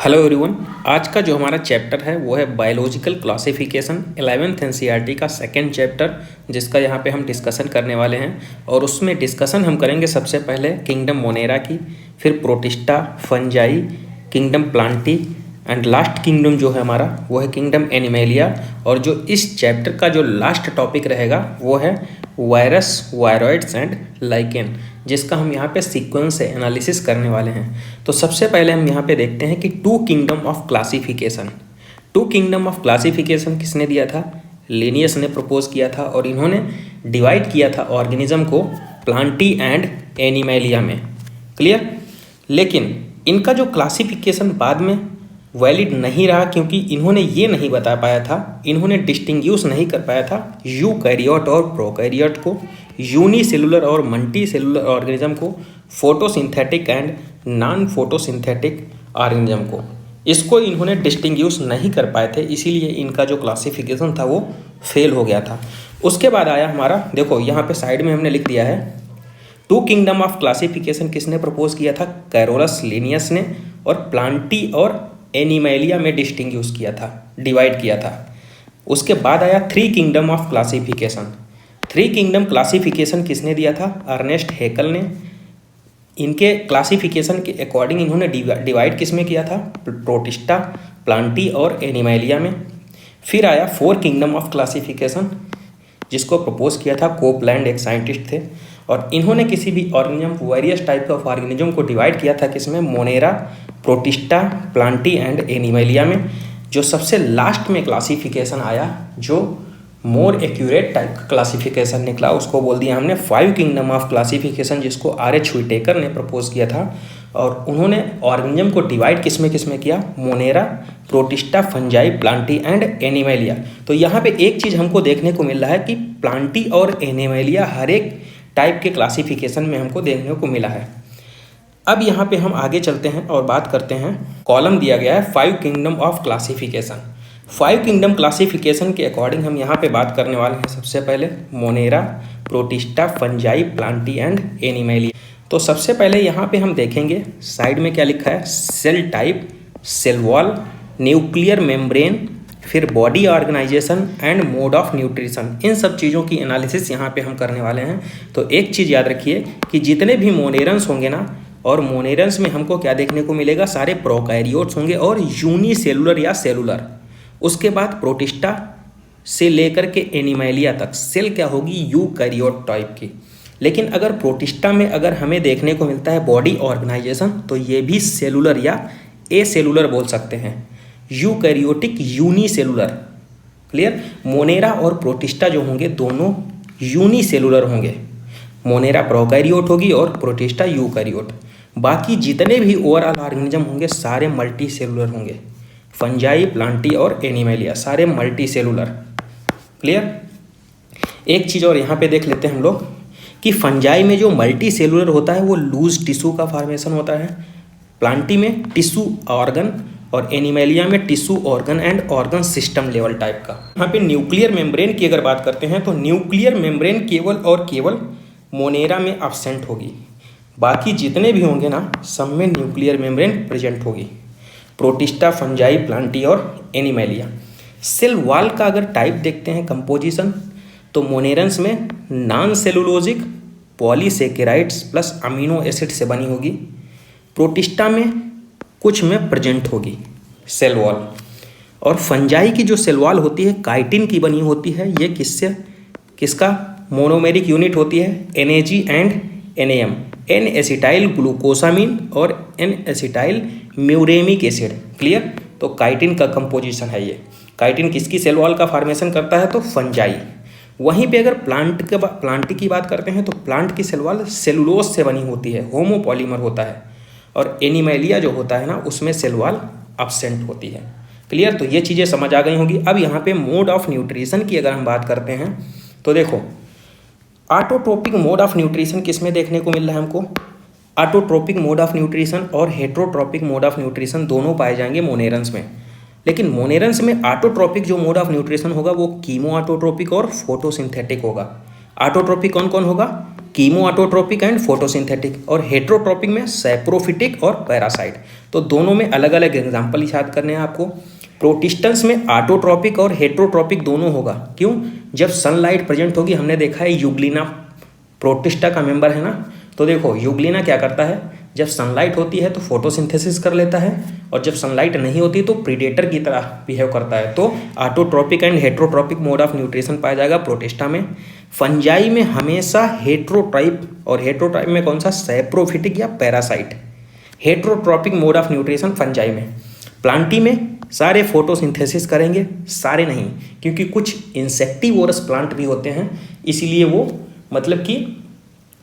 Hello everyone. आज का जो हमारा चैप्टर है वो है बायोलॉजिकल क्लासिफिकेशन 11th एनसीईआरटी का सेकंड चैप्टर, जिसका यहाँ पे हम डिस्कशन करने वाले हैं। और उसमें डिस्कशन हम करेंगे सबसे पहले किंगडम मोनेरा की, फिर protista, fungi, kingdom Plantae and last kingdom जो है हमारा वो है किंगडम एनिमेलिया। और जो इस चैप्टर का जो लास्ट टॉपिक रहेगा वो है वायरस, वायरॉइड्स एंड लाइकेन, जिसका हम यहाँ पे सीक्वेंस से एनालिसिस करने वाले हैं। तो सबसे पहले हम यहाँ पे देखते हैं कि टू किंगडम ऑफ क्लासिफिकेशन किसने दिया था? लिनियस ने प्रपोज किया था, और इन्होंने डिवाइड किया था ऑर्गेनिज्म को प्लांटी एंड एनिमेलिया में। क्लियर? लेकिन इनका जो क्लासिफिकेशन बाद में वैलिड नहीं रहा, क्योंकि इन्होंने ये नहीं बता पाया था, इन्होंने डिस्टिंग्विश नहीं कर पाया था यूकैरियोट और प्रोकैरियोट को, यूनिसेलुलर और मल्टी सेलुलर ऑर्गेनिज्म को, photosynthetic and non photosynthetic organism को। इसको इन्होंने डिस्टिंग्विश नहीं कर पाए थे, इसीलिए इनका जो क्लासिफिकेशन था वो फेल हो गया था। उसके बाद आया हमारा, देखो यहाँ पे साइड में हमने लिख दिया है, टू किंगडम ऑफ क्लासिफिकेशन किसने प्रपोज किया था? कैरोलस लिनियस ने, और प्लांटी और एनिमेलिया में डिस्टिंग्विश किया था, डिवाइड किया था। उसके बाद आया three kingdom of classification. Three kingdom classification किसने दिया था? अर्नेस्ट हैकेल ने। इनके क्लासिफिकेशन के अकॉर्डिंग इन्होंने डिवाइड किस में किया था? प्रोटिस्टा, प्लांटी और एनिमेलिया में। फिर आया फोर किंगडम ऑफ क्लासिफिकेशन, जिसको प्रपोज किया था कोपलैंड, एक साइंटिस्ट थे, और इन्होंने किसी भी organism, various type of organism को डिवाइड किया था किसमें? Monera, protista, Plantae and animalia में। जो सबसे लास्ट में क्लासिफिकेशन आया, जो मोर एक्यूरेट टाइप का क्लासिफिकेशन निकला, उसको बोल दिया हमने फाइव किंगडम ऑफ क्लासिफिकेशन, जिसको R.H. व्हिटेकर ने प्रपोज किया था। और उन्होंने ऑर्गेनिज्म को डिवाइड किसमें किया? Monera, protista, fungi, Plantae and animalia. तो यहाँ पे एक चीज़ हमको देखने को मिल रहा है कि प्लांटी और एनिमेलिया हर एक टाइप के क्लासिफिकेशन में हमको देखने को मिला है। अब यहाँ पे हम आगे चलते हैं और बात करते हैं, कॉलम दिया गया है five kingdom of classification. Five kingdom classification के अकॉर्डिंग हम यहाँ पे बात करने वाले हैं सबसे पहले Monera, protista, fungi, Plantae and animalia. तो सबसे पहले यहाँ पे हम देखेंगे साइड में क्या लिखा है, cell type, cell wall, nuclear membrane, फिर body organization and mode of nutrition. इन सब चीज़ों की एनालिसिस यहाँ पे हम करने वाले हैं। तो एक चीज़ याद रखिए कि जितने भी मोनेरन्स होंगे ना, और मोनेरन्स में हमको क्या देखने को मिलेगा? सारे प्रोकैरियोट्स होंगे और यूनिसेलुलर या सेलुलर। उसके बाद प्रोटिस्टा से लेकर के एनिमेलिया तक सेल क्या होगी? यूकैरियोट टाइप की। लेकिन अगर प्रोटिस्टा में अगर हमें देखने को मिलता है बॉडी ऑर्गेनाइजेशन, तो ये भी सेलुलर या एसेलुलर बोल सकते हैं, यूकैरियोटिक यूनिसेलुलर। क्लियर? मोनेरा और प्रोटिस्टा जो होंगे दोनों यूनिसेलुलर होंगे। मोनेरा प्रोकैरियोट होगी और प्रोटिस्टा यूकैरियोट। बाकी जितने भी ओवरऑल ऑर्गेनिज्म होंगे सारे मल्टी सेलुलर होंगे। फंजाई, प्लांटी और एनिमेलिया सारे मल्टी सेलुलर। क्लियर? एक चीज़ और यहाँ पे देख लेते हैं हम लोग कि फंजाई में जो मल्टी सेलुलर होता है वो लूज टिश्यू का फॉर्मेशन होता है, प्लांटी में टिश्यू ऑर्गन, और एनिमेलिया में tissue organ and organ system level type का। यहाँ पे न्यूक्लियर मेम्ब्रेन की अगर बात करते हैं तो न्यूक्लियर मेम्ब्रेन केवल और केवल मोनेरा में एब्सेंट होगी। बाकी जितने भी होंगे ना, सब में न्यूक्लियर मेम्ब्रेन प्रेजेंट होगी। प्रोटिस्टा, फंजाई, प्लांटी और एनिमेलिया। सेल वॉल का अगर टाइप देखते हैं, कंपोजिशन, तो मोनेरन्स में non cellulosic polysaccharides plus amino acid से बनी होगी। प्रोटिस्टा में कुछ में प्रेजेंट होगी सेल वॉल। और फंजाई की जो सेल वॉल होती है काइटिन की बनी होती है। ये किसका मोनोमेरिक यूनिट होती है? NAG and NAM, N acetyl glucosamine और N acetyl muramic acid. Clear? तो काइटिन का कंपोजिशन है ये। काइटिन किसकी सेल वॉल का फॉर्मेशन करता है? तो फंजाई। वहीं पे अगर प्लांट की बात करते हैं तो प्लांट की सेल वॉल सेलुलोज से बनी होती है, होमोपॉलीमर होता है। और एनिमेलिया जो होता है ना, उसमें सेल वॉल एब्सेंट होती है। क्लियर? तो ये चीज़ें समझ आ गई होंगी। अब यहाँ पे मोड ऑफ न्यूट्रिशन की अगर हम बात करते हैं तो देखो, ऑटोट्रोपिक मोड ऑफ न्यूट्रिशन किस में देखने को मिल रहा है हमको? ऑटोट्रोपिक मोड ऑफ न्यूट्रिशन और हेट्रोट्रोपिक मोड ऑफ न्यूट्रिशन दोनों पाए जाएंगे मोनेरन्स में। लेकिन मोनेरन्स में ऑटोट्रोपिक जो मोड ऑफ न्यूट्रिशन होगा वो कीमो ऑटोट्रोपिक और फोटोसिंथेटिक होगा। ऑटोट्रोपिक कौन कौन होगा? कीमो ऑटोट्रोपिक एंड फोटोसिंथेटिक, और हेट्रोट्रोपिक में सैप्रोफिटिक और पैरासाइट। तो दोनों में अलग अलग एग्जाम्पल याद करने हैं आपको। प्रोटिस्टेंस में ऑटोट्रोपिक और हेट्रोट्रोपिक दोनों होगा। क्यों? जब सनलाइट प्रेजेंट होगी, हमने देखा है यूग्लिना प्रोटिस्टा का मेंबर है ना। तो देखो यूग्लिना क्या करता है, जब सनलाइट होती है तो फोटोसिंथेसिस कर लेता है, और जब सनलाइट नहीं होती तो प्रीडेटर की तरह बिहेव करता है। तो autotrophic and heterotrophic mode of nutrition पाया जाएगा प्रोटिस्टा में। फंजाई में हमेशा हेट्रोटाइप, और हेट्रोटाइप में कौन सा, सैप्रोफिटिक या parasite. Heterotrophic mode of nutrition fungi में। प्लांटी में सारे फोटोसिंथेसिस करेंगे, सारे नहीं, क्योंकि कुछ इंसेक्टिवोरस प्लांट भी होते हैं, इसीलिए वो मतलब कि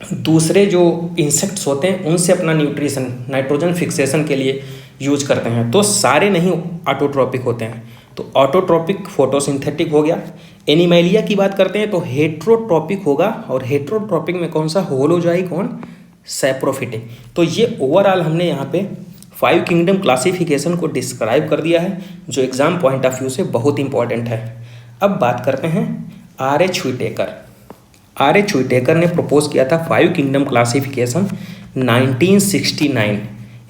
दूसरे जो इंसेक्ट्स होते हैं उनसे अपना न्यूट्रिशन नाइट्रोजन फिक्सेशन के लिए यूज करते हैं। तो सारे नहीं ऑटोट्रोपिक होते हैं। तो ऑटोट्रोपिक फोटोसिंथेटिक हो गया। एनिमैलिया की बात करते हैं तो हेट्रोट्रोपिक होगा, और हेट्रोट्रोपिक में कौन सा, होलोजाई, कौन, सैप्रोफिटिक। तो ये ओवरऑल हमने यहाँ पे 5 किंगडम क्लासिफिकेशन को डिस्क्राइब कर दिया है, जो एग्जाम पॉइंट ऑफ व्यू से बहुत इंपॉर्टेंट है। अब बात करते हैं R.H. व्हिटेकर। R.H. व्हिटेकर ने प्रपोज किया था 5 किंगडम क्लासिफिकेशन 1969।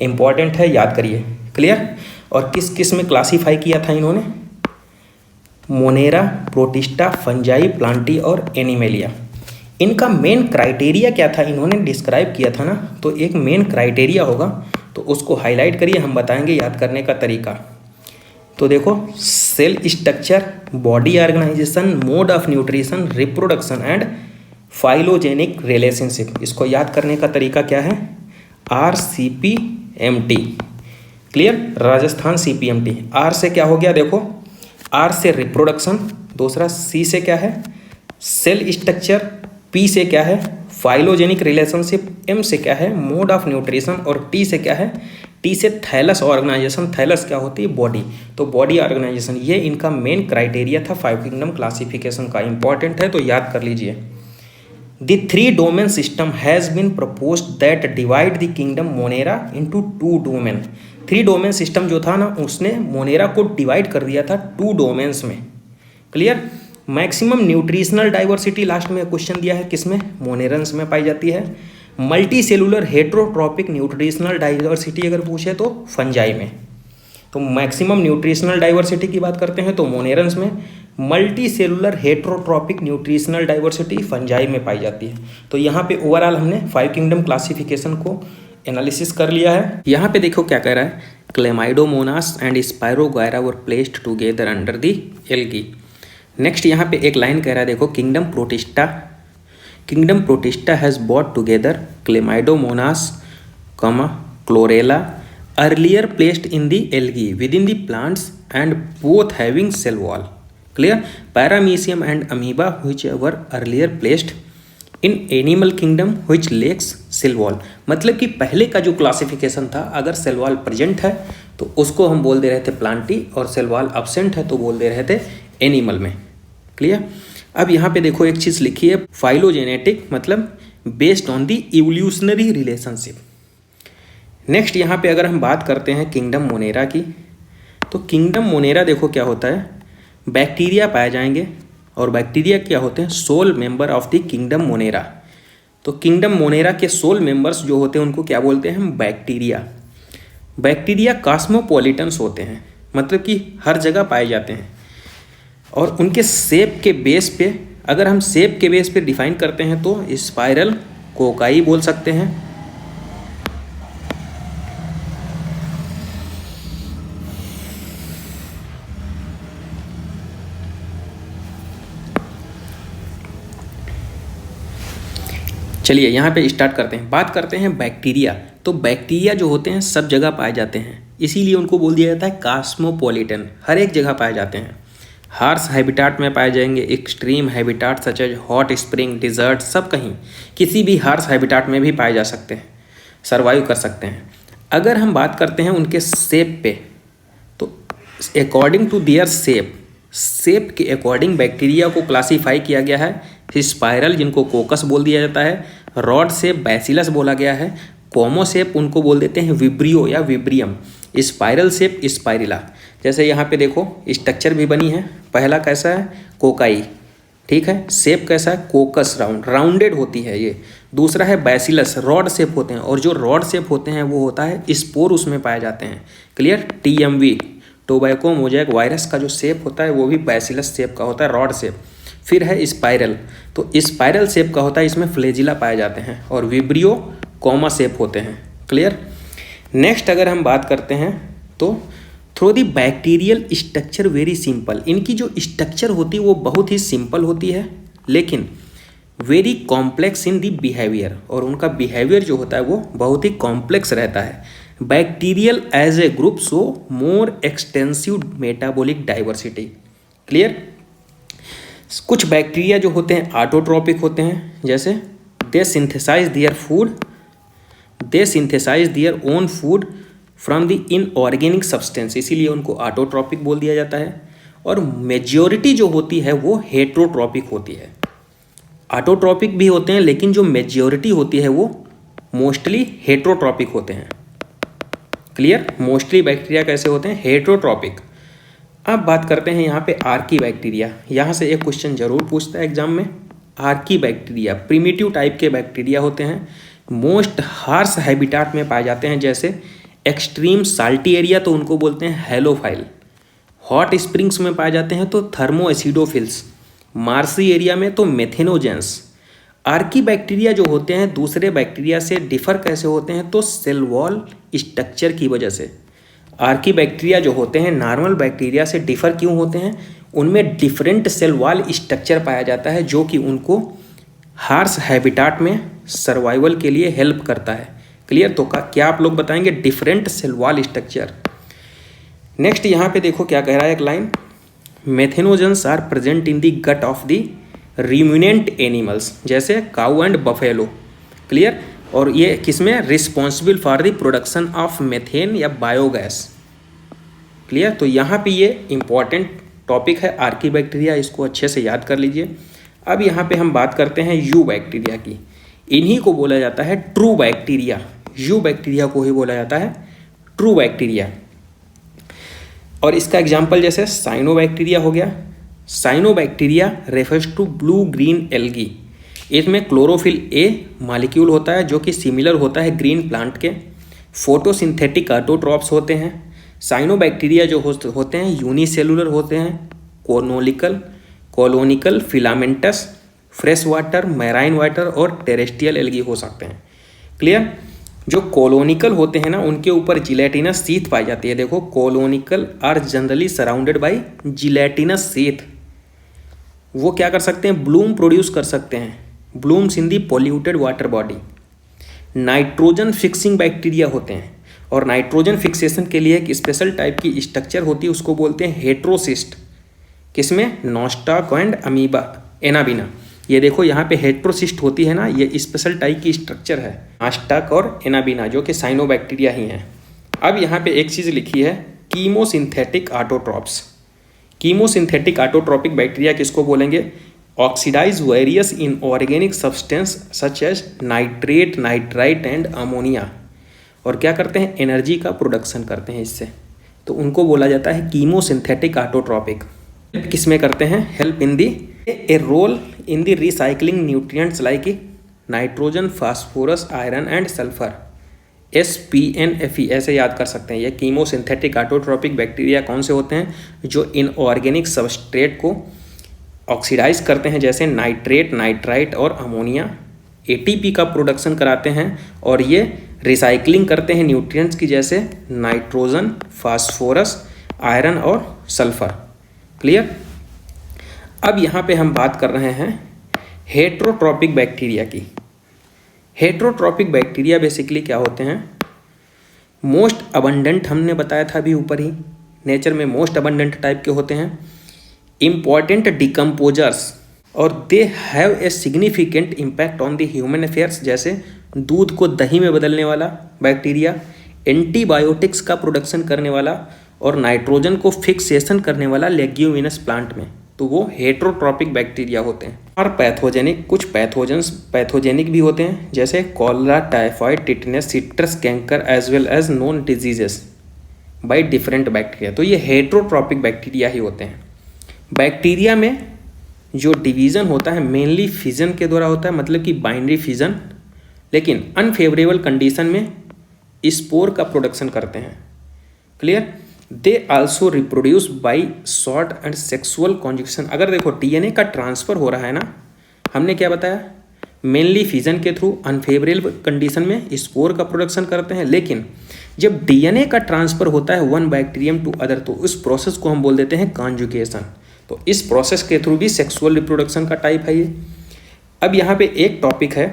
इंपॉर्टेंट है, याद करिए। क्लियर? और किस किस में क्लासीफाई किया था इन्होंने, मोनेरा, प्रोटिस्टा, फंजाई, प्लांटी और एनिमेलिया। इनका मेन क्राइटेरिया क्या था, इन्होंने डिस्क्राइब किया था ना, तो एक मेन क्राइटेरिया होगा, तो उसको हाईलाइट करिए, हम बताएंगे याद करने का तरीका। तो देखो, cell structure, body organisation, mode of nutrition, reproduction and phylogenic relationship. इसको याद करने का तरीका क्या है, RCPMT। Clear? Rajasthan CPMT। R से क्या हो गया, देखो R से रिप्रोडक्शन, दूसरा C से क्या है, सेल स्ट्रक्चर, P से क्या है, फाइलोजेनिक रिलेशनशिप, M से क्या है, मोड ऑफ न्यूट्रिशन, और T से क्या है, T से थैलस ऑर्गेनाइजेशन। थैलस क्या होती है, बॉडी। तो बॉडी ऑर्गेनाइजेशन, ये इनका मेन क्राइटेरिया था 5 किंगडम क्लासिफिकेशन का। इंपॉर्टेंट है, तो याद कर लीजिए। The 3 domain system has been proposed that divide the kingdom Monera into 2 domain। 3 domain system जो था ना, उसने मोनेरा को डिवाइड कर दिया था 2 डोमेन्स में। Clear? Maximum nutritional diversity last में क्वेश्चन दिया है, किसमें, मोनेरन्स में पाई जाती है। Multi cellular heterotrophic nutritional diversity अगर पूछे तो फंजाई में। तो मैक्सिमम न्यूट्रिशनल डाइवर्सिटी की बात करते हैं तो मोनेरन्स में, multi cellular heterotrophic nutritional diversity fungi में पाई जाती है। तो यहाँ पे ओवरऑल हमने 5 किंगडम क्लासिफिकेशन को एनालिसिस कर लिया है। यहाँ पे देखो क्या कह रहा है, chlamydomonas and spirogyra were placed together under the algae. Next यहाँ पे एक लाइन कह रहा है, देखो, kingdom protista has brought together chlamydomonas, chlorella, earlier placed in the algae within the plants and both having cell wall. Clear? Paramecium and amoeba which were earlier placed in animal kingdom which lacks cell wall. मतलब कि पहले का जो classification था, अगर cell wall present है तो उसको हम बोल दे रहे थे प्लांटी, और सेल वॉल एब्सेंट है तो बोल दे रहे थे एनिमल में। क्लियर? अब यहाँ पे देखो एक चीज़ लिखी है, फाइलोजेनेटिक, मतलब based on the evolutionary relationship. Next यहाँ पे अगर हम बात करते हैं किंगडम मोनेरा की, तो किंगडम मोनेरा देखो क्या होता है, बैक्टीरिया पाए जाएंगे, और बैक्टीरिया क्या होते हैं, sole member of the kingdom Monera. तो किंगडम मोनेरा के सोल मेंबर्स जो होते हैं उनको क्या बोलते हैं हम, बैक्टीरिया। बैक्टीरिया कॉस्मोपॉलिटन्स होते हैं, मतलब कि हर जगह पाए जाते हैं, और उनके शेप के बेस पे, अगर हम शेप के बेस पे डिफाइन करते हैं तो स्पाइरल कोकाई बोल सकते हैं। चलिए यहाँ पे स्टार्ट करते हैं, बात करते हैं बैक्टीरिया। तो बैक्टीरिया जो होते हैं सब जगह पाए जाते हैं, इसीलिए उनको बोल दिया जाता है कॉस्मोपॉलिटन, हर एक जगह पाए जाते हैं। हार्श हैबिटाट में पाए जाएंगे, extreme habitat such as hot spring, desert, सब कहीं किसी भी हार्श हैबिटाट में भी पाए जा सकते हैं, सर्वाइव कर सकते हैं। अगर हम बात करते हैं उनके शेप पे, तो अकॉर्डिंग टू देयर शेप के अकॉर्डिंग बैक्टीरिया को क्लासीफाई किया गया है। स्पाइरल जिनको कोकस बोल दिया जाता है, रॉड शेप बैसिलस बोला गया है, कॉमो शेप उनको बोल देते हैं विब्रियो या विब्रियम, स्पाइरल शेप स्पाइरिला। जैसे यहाँ पे देखो स्ट्रक्चर भी बनी है, पहला कैसा है, कोकाई, ठीक है। शेप कैसा है, कोकस राउंड, राउंडेड होती है ये। दूसरा है बैसिलस, रॉड शेप होते हैं, और जो रॉड शेप होते हैं वो होता है स्पोर उसमें पाए जाते हैं। Clear. TMV, tobacco mosaic virus का जो शेप होता है वो भी बैसिलस शेप का होता है, रॉड शेप। फिर है स्पाइरल, तो स्पाइरल शेप का होता है, इसमें फ्लैजिला पाए जाते हैं, और विब्रियो कॉमा शेप होते हैं। क्लियर। नेक्स्ट अगर हम बात करते हैं तो through the bacterial structure very simple, इनकी जो स्ट्रक्चर होती है वो बहुत ही सिंपल होती है, लेकिन very complex in the behaviour, और उनका बिहेवियर जो होता है वो बहुत ही कॉम्प्लेक्स रहता है। Bacterial as a group show more extensive metabolic diversity. Clear. कुछ बैक्टीरिया जो होते हैं ऑटोट्रॉपिक होते हैं, जैसे they synthesize their own food from the inorganic substance, इसीलिए उनको ऑटोट्रॉपिक बोल दिया जाता है। और मेजॉरिटी जो होती है वो हेट्रोट्रॉपिक होती है। ऑटोट्रॉपिक भी होते हैं, लेकिन जो मेजॉरिटी होती है वो मोस्टली हेट्रोट्रॉपिक होते हैं। क्लियर। मोस्टली बैक्टीरिया कैसे होते हैं, हेट्रोट्रॉपिक। अब बात करते हैं यहाँ पे आर्की बैक्टीरिया, यहाँ से एक क्वेश्चन जरूर पूछता है एग्जाम में। आर्की बैक्टीरिया प्रिमिटिव टाइप के बैक्टीरिया होते हैं, मोस्ट हार्श हैबिटाट में पाए जाते हैं, जैसे एक्सट्रीम साल्टी एरिया तो उनको बोलते हैं हेलोफाइल, हॉट स्प्रिंग्स में पाए जाते हैं तो थर्मो एसिडोफिल्स, मार्सी एरिया में तो मेथेनोजेंस। आर्की बैक्टीरिया जो होते हैं दूसरे बैक्टीरिया से डिफर कैसे होते हैं, तो सेल वॉल स्ट्रक्चर की वजह से। आर्की बैक्टीरिया जो होते हैं नॉर्मल बैक्टीरिया से डिफर क्यों होते हैं, उनमें डिफरेंट सेल वॉल स्ट्रक्चर पाया जाता है, जो कि उनको हार्श हैबिटाट में सर्वाइवल के लिए हेल्प करता है। क्लियर। तो क्या आप लोग बताएंगे, different cell wall structure. Next यहाँ पे देखो क्या कह रहा है एक line, methanogens are present in the gut of the ruminant animals, जैसे काऊ एंड बफेलो। क्लियर। और ये किसमें, responsible for the production of methane या बायोगैस। क्लियर। तो यहाँ पे ये इंपॉर्टेंट टॉपिक है आर्की बैक्टीरिया, इसको अच्छे से याद कर लीजिए। अब यहाँ पे हम बात करते हैं यू बैक्टीरिया की, इन्हीं को बोला जाता है ट्रू बैक्टीरिया। यू बैक्टीरिया को ही बोला जाता है ट्रू बैक्टीरिया। और इसका एग्जाम्पल जैसे साइनोबैक्टीरिया हो गया। Cyanobacteria refers to blue green algae, इसमें क्लोरोफिल ए मॉलिक्यूल होता है जो कि सिमिलर होता है ग्रीन प्लांट के। फोटोसिंथेटिक ऑटोट्रॉप्स होते हैं। साइनोबैक्टीरिया जो होते हैं यूनिसेलुलर होते हैं, colonial, filamentous, fresh water, marine water और टेरेस्ट्रियल एल्गी हो सकते हैं। क्लियर। जो कॉलोनिकल होते हैं ना उनके ऊपर जिलेटिनस शीथ पाई जाती है। देखो colonial are generally surrounded by gelatinous sheath. वो क्या कर सकते हैं, ब्लूम प्रोड्यूस कर सकते हैं, blooms in the polluted water body. Nitrogen fixing bacteria होते हैं, और नाइट्रोजन फिक्सेशन के लिए एक स्पेशल टाइप की स्ट्रक्चर होती है, उसको बोलते हैं हेट्रोसिस्ट। किसमें, नॉस्टाक एंड अमीबा, एनाबिना। ये देखो यहाँ पे हेट्रोसिस्ट होती है ना, ये स्पेशल टाइप की स्ट्रक्चर है, नॉस्टाक और एनाबिना, जो कि साइनोबैक्टीरिया ही हैं। अब यहाँ पे एक चीज़ लिखी है, chemosynthetic autotrophs. Chemosynthetic autotrophic bacteria किसको बोलेंगे, oxidise various inorganic substance such as nitrate, nitrite and ammonia, और क्या करते हैं, एनर्जी का प्रोडक्शन करते हैं इससे, तो उनको बोला जाता है कीमोसिंथेटिक ऑटोट्रॉपिक। किसमें करते हैं, help in the a role in the recycling nutrients like nitrogen, phosphorus, iron and sulphur, SPNFE ऐसे याद कर सकते हैं। ये कीमोसिंथेटिक ऑटोट्रॉपिक बैक्टीरिया कौन से होते हैं, जो इनऑर्गेनिक सबस्ट्रेट को ऑक्सीडाइज करते हैं, जैसे नाइट्रेट, नाइट्राइट और अमोनिया, ATP का प्रोडक्शन कराते हैं, और ये रिसाइकलिंग करते हैं न्यूट्रिएंट्स की, जैसे नाइट्रोजन, फास्फोरस, आयरन और सल्फर। क्लियर। अब यहाँ पे हम बात कर रहे हैं हेट्रोट्रॉपिक बैक्टीरिया की। हेट्रोट्रॉपिक बैक्टीरिया बेसिकली क्या होते हैं, मोस्ट अबंडेंट, हमने बताया था अभी ऊपर ही, नेचर में मोस्ट अबंडेंट टाइप के होते हैं, इम्पॉर्टेंट डिकम्पोजर्स, और they have a significant impact on the human affairs, जैसे दूध को दही में बदलने वाला बैक्टीरिया, एंटीबायोटिक्स का प्रोडक्शन करने वाला, और नाइट्रोजन को फिक्सेशन करने वाला लेग्यूमिनस प्लांट में, तो वो हेट्रोट्रॉपिक बैक्टीरिया होते हैं। और पैथोजेनिक, कुछ पैथोजेनिक भी होते हैं, जैसे cholera, typhoid, tetanus, citrus canker as well as non diseases by different bacteria, तो ये हेट्रोट्रॉपिक बैक्टीरिया ही होते हैं। बैक्टीरिया में जो डिवीज़न होता है मेनली फिजन के द्वारा होता है, मतलब कि बाइनरी फिजन, लेकिन अनफेवरेबल कंडीशन में स्पोर का प्रोडक्शन करते हैं। Clear. They also reproduce by short and sexual conjugation. अगर देखो डीएनए का ट्रांसफ़र हो रहा है ना, हमने क्या बताया, मेनली फिजन के थ्रू अनफेवरेबल कंडीशन में स्पोर का प्रोडक्शन करते हैं, लेकिन जब डीएनए का ट्रांसफ़र होता है वन बैक्टीरियम टू अदर, तो उस प्रोसेस को हम बोल देते हैं कॉन्जुगेशन। तो इस प्रोसेस के थ्रू भी सेक्सुअल रिप्रोडक्शन का टाइप है ये। अब यहाँ पे एक टॉपिक है,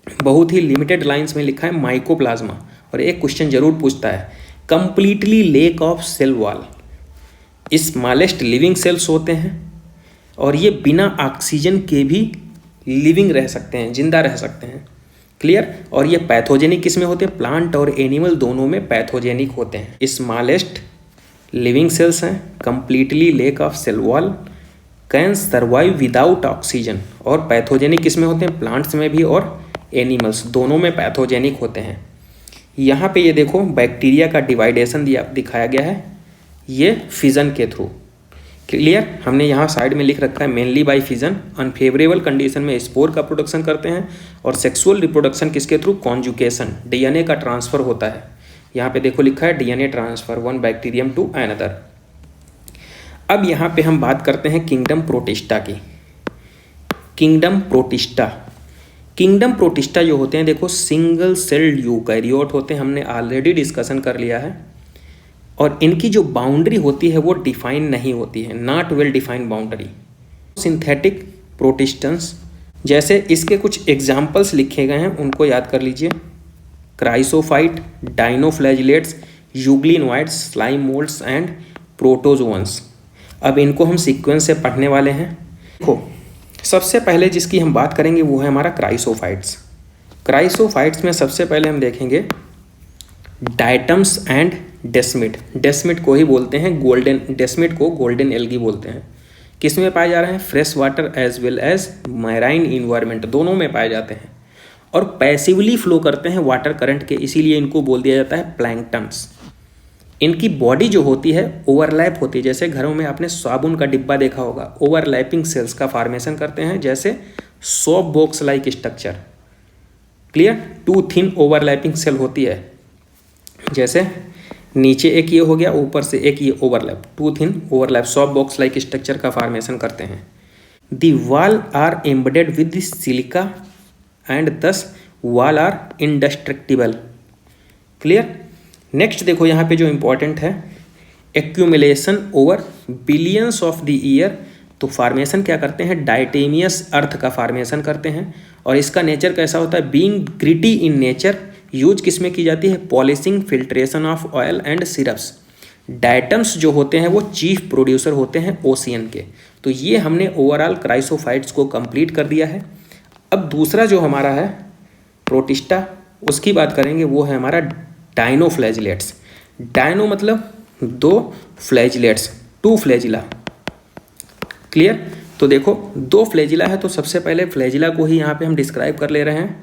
बहुत ही लिमिटेड लाइंस में लिखा है माइकोप्लाज्मा, और एक क्वेश्चन जरूर पूछता है, completely lack of cell wall. Smallest living cells होते हैं और ये बिना ऑक्सीजन के भी लिविंग रह सकते हैं, जिंदा रह सकते हैं। क्लियर। और ये पैथोजेनिक किस में होते हैं, प्लांट और एनिमल दोनों में पैथोजेनिक होते हैं। स्मॉलेस्ट लिविंग सेल्स हैं, completely lack of cell wall, can survive without oxygen, और पैथोजेनिक किस में होते हैं, प्लांट्स में भी और एनिमल्स दोनों में पैथोजेनिक होते हैं। यहाँ पे ये देखो बैक्टीरिया का डिवाइडेशन दिखाया गया है, ये फिजन के थ्रू। क्लियर। हमने यहाँ साइड में लिख रखा है mainly by fission, unfavourable condition में स्पोर का प्रोडक्शन करते हैं, और सेक्सुअल रिप्रोडक्शन किसके थ्रू, कॉन्जुगेशन, डीएनए का ट्रांसफर होता है। यहाँ पे देखो लिखा है DNA transfer one bacterium to another. अब यहाँ पे हम बात करते हैं किंगडम प्रोटिस्टा की। किंगडम प्रोटिस्टा, किंगडम प्रोटिस्टा जो होते हैं देखो सिंगल सेल्ड यूकैरियोट होते हैं, हमने ऑलरेडी डिस्कशन कर लिया है, और इनकी जो बाउंड्री होती है वो डिफाइन नहीं होती है, not well defined boundary. Synthetic प्रोटिस्टेंस, जैसे इसके कुछ एग्जाम्पल्स लिखे गए हैं उनको याद कर लीजिए, chrysophyte, dinoflagellates, euglenoids, slime moulds and protozoans. अब इनको हम सीक्वेंस से पढ़ने वाले हैं। देखो सबसे पहले जिसकी हम बात करेंगे वो है हमारा क्राइसोफाइट्स। क्राइसोफाइट्स में सबसे पहले हम देखेंगे डायटम्स एंड डेस्मिड। डेस्मिड को ही बोलते हैं गोल्डन, डेस्मिड को गोल्डन एल्गी बोलते हैं। किस में पाए जा रहे हैं, fresh water as well as marine environment, दोनों में पाए जाते हैं, और पैसिवली फ्लो करते हैं वाटर करंट के, इसीलिए इनको बोल दिया जाता है प्लैंकटन्स। इनकी बॉडी जो होती है ओवरलैप होती है, जैसे घरों में आपने साबुन का डिब्बा देखा होगा, ओवरलैपिंग सेल्स का फॉर्मेशन करते हैं, जैसे soap box like structure. Clear. Two thin overlapping cell होती है, जैसे नीचे एक ये हो गया, ऊपर से एक ये overlap, two thin overlap, soft box like structure का फॉर्मेशन करते हैं। The wall are embedded with silica and this wall are indestructible. Clear. Next देखो यहाँ पे जो इंपॉर्टेंट है, accumulation over billions of the year. तो फॉर्मेशन क्या करते हैं, डायटेमियस अर्थ का फॉर्मेशन करते हैं, और इसका नेचर कैसा होता है, being gritty in nature. Use किस में की जाती है, polishing, filtration of oil and syrups. Diatoms जो होते हैं वो चीफ प्रोड्यूसर होते हैं ओशियन के। तो ये हमने ओवरऑल क्राइसोफाइट्स को कंप्लीट कर दिया है। अब दूसरा जो हमारा है प्रोटिस्टा, उसकी बात करेंगे, वो है हमारा डाइनोफ्लैजिलेट्स। डाइनो मतलब दो, फ्लैजिलेट्स टू फ्लैजिला। क्लियर। तो देखो दो फ्लैजिला है, तो सबसे पहले फ्लैजिला को ही यहाँ पे हम डिस्क्राइब कर ले रहे हैं।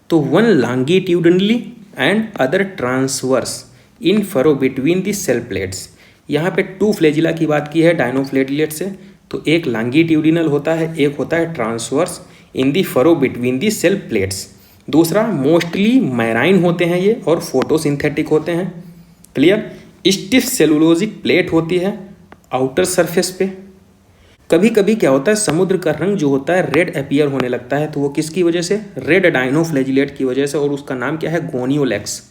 तो one longitudinally and other transverse in furrow between the cell plates. यहाँ पे टू फ्लैजिला की बात की है डाइनोफ्लैजिलेट से, तो एक लॉन्गिट्यूडिनल होता है, एक होता है transverse in the furrow between the cell plates. दूसरा मोस्टली मैराइन होते हैं ये, और फोटोसिंथेटिक होते हैं। क्लियर। स्टिफ सेलुलोजिक प्लेट होती है आउटर सरफेस पे। कभी कभी क्या होता है, समुद्र का रंग जो होता है रेड अपीयर होने लगता है, तो वो किसकी वजह से, रेड डाइनोफ्लैजिलेट की वजह से, और उसका नाम क्या है, गोनियोलेक्स।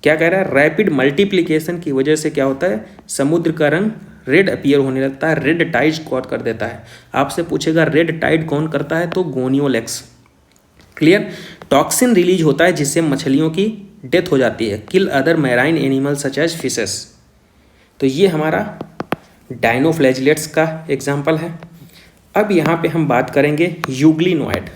क्या कह रहा है, रैपिड मल्टीप्लिकेशन की वजह से क्या होता है, समुद्र का रंग रेड अपीयर होने लगता है, रेड टाइड कॉज कर देता है। आपसे पूछेगा रेड टाइड कौन करता है, तो गोनियोलेक्स। क्लियर। टॉक्सिन रिलीज होता है जिससे मछलियों की डेथ हो जाती है, kill other marine animal such as fishes. तो ये हमारा डाइनोफ्लैजिलेट्स का एग्जाम्पल है। अब यहाँ पे हम बात करेंगे यूग्लिनोइड।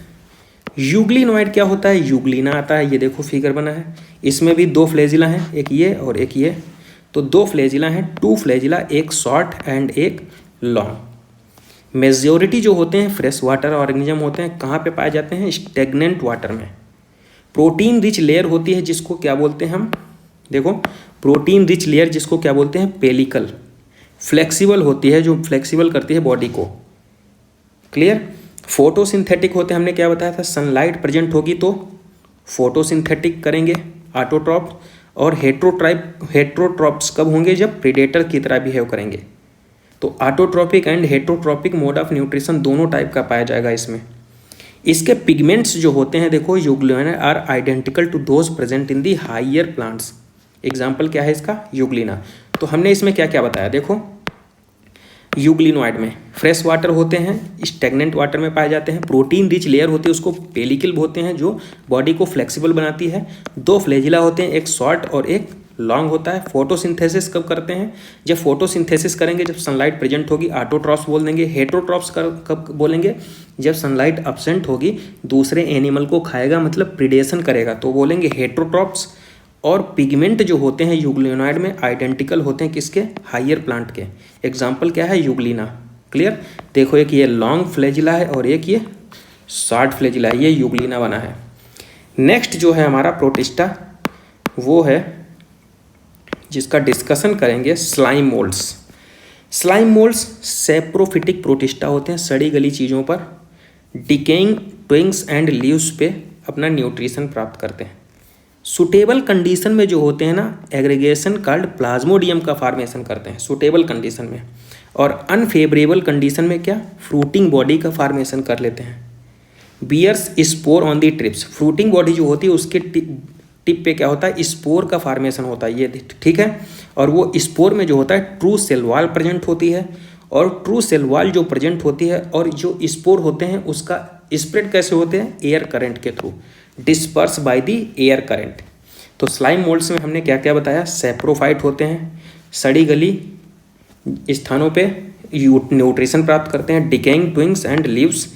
यूग्लिनोइड क्या होता है, यूग्लिना आता है, ये देखो फिगर बना है, इसमें भी दो फ्लैजिला हैं, एक ये और एक ये। तो दो फ्लैजिला हैं, टू फ्लैजिला, एक शॉर्ट एंड एक लॉन्ग। मेजॉरिटी जो होते हैं फ्रेश वाटर ऑर्गेनिज्म होते हैं, कहाँ पे पाए जाते हैं, स्टेगनेंट वाटर में। प्रोटीन रिच लेयर होती है जिसको क्या बोलते हैं हम, देखो प्रोटीन रिच लेयर जिसको क्या बोलते हैं, पेलिकल। फ्लेक्सिबल होती है, जो फ्लेक्सिबल करती है बॉडी को। क्लियर। फोटोसिंथेटिक होते हैं, हमने क्या बताया था, सनलाइट प्रेजेंट होगी तो फोटोसिंथेटिक करेंगे ऑटोट्रॉप, और हेट्रोट्रॉप्स कब होंगे, जब प्रीडेटर की तरह बिहेव करेंगे। तो autotrophic and heterotrophic mode of nutrition दोनों टाइप का पाया जाएगा इसमें। इसके पिगमेंट्स जो होते हैं देखो, euglena are identical to those present in the higher plants. Example क्या है इसका, यूग्लिना। तो हमने इसमें क्या क्या बताया, देखो यूग्लिनोइड में फ्रेश वाटर होते हैं, स्टेगनेंट वाटर में पाए जाते हैं, प्रोटीन रिच लेयर होती है उसको पेलिकल बोलते हैं जो बॉडी को फ्लेक्सिबल बनाती है, 2 फ्लैजिला होते हैं, एक शॉर्ट और एक लॉन्ग होता है। फोटोसिंथेसिस कब करते हैं, जब फोटोसिंथेसिस करेंगे जब सनलाइट प्रेजेंट होगी, ऑटोट्रॉप्स बोल देंगे। हेट्रोट्रॉप्स कब बोलेंगे, जब सनलाइट अब्सेंट होगी, दूसरे एनिमल को खाएगा मतलब प्रिडेशन करेगा, तो बोलेंगे हेट्रोट्रॉप्स। और पिगमेंट जो होते हैं यूग्लिनोइड में आइडेंटिकल होते हैं किसके, हायर प्लांट के। एग्जाम्पल क्या है, यूग्लिना। क्लियर। देखो एक ये लॉन्ग फ्लैजिला है और एक ये शॉर्ट फ्लैजिला है, ये यूग्लिना बना है। नेक्स्ट जो है हमारा प्रोटिस्टा, वो है जिसका डिस्कशन करेंगे slime moulds. Slime moulds saprophytic protista होते हैं, सड़ी गली चीज़ों पर डिकेइंग ट्विंग्स एंड लीव्स पे अपना न्यूट्रिशन प्राप्त करते हैं। सुटेबल कंडीशन में जो होते हैं ना, एग्रीगेशन कॉल्ड प्लाज्मोडियम का फॉर्मेशन करते हैं सुटेबल कंडीशन में, और अनफेवरेबल कंडीशन में क्या, फ्रूटिंग बॉडी का फॉर्मेशन कर लेते हैं। Bears spore on the trips, fruiting body जो होती है उसके टिप पे क्या होता है, स्पोर का फॉर्मेशन होता है, ये ठीक है। और वो स्पोर में जो होता है ट्रू सेल वॉल प्रेजेंट होती है, और ट्रू सेल वॉल जो प्रेजेंट होती है और जो स्पोर होते हैं उसका स्प्रेड कैसे होते हैं, एयर करंट के through, disperse by the air current. तो स्लाइम मोल्ड्स में हमने क्या क्या बताया, सेप्रोफाइट होते हैं, सड़ी गली स्थानों पे न्यूट्रिशन प्राप्त करते हैं, decaying twigs and leaves.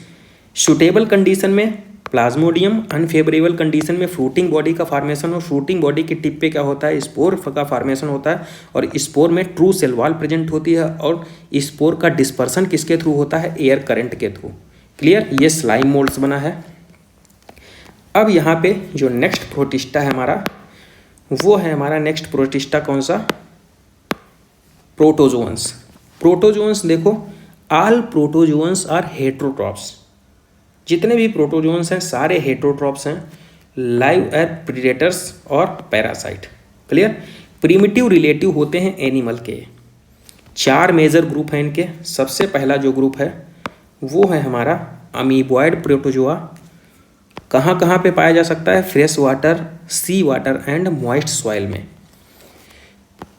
Suitable condition में प्लाज्मोडियम, अनफेवरेबल कंडीशन में फ्रूटिंग बॉडी का फॉर्मेशन, और फ्रूटिंग बॉडी के टिप पे क्या होता है, स्पोर का फॉर्मेशन होता है, और स्पोर में ट्रू सेल वॉल प्रेजेंट होती है, और स्पोर का डिस्पर्सन किसके थ्रू होता है, एयर करंट के थ्रू। क्लियर। ये स्लाइम मोल्ड्स बना है। अब यहाँ पे जो नेक्स्ट प्रोटिस्टा है हमारा, वो है हमारा नेक्स्ट प्रोटिस्टा कौन सा, प्रोटोजोअन्स। प्रोटोजोअन्स देखो, ऑल प्रोटोजोअन्स आर हेट्रोट्रॉप्स। जितने भी प्रोटोजोअन्स हैं सारे हेट्रोट्रॉप्स हैं, लाइव एयर प्रीडेटर्स और पैरासाइट। क्लियर। प्रिमिटिव रिलेटिव होते हैं एनिमल के। 4 मेजर ग्रुप हैं इनके। सबसे पहला जो ग्रुप है वो है हमारा अमीबॉइड प्रोटोजोआ। कहाँ कहाँ पे पाया जा सकता है, fresh water, sea water and moist soil में।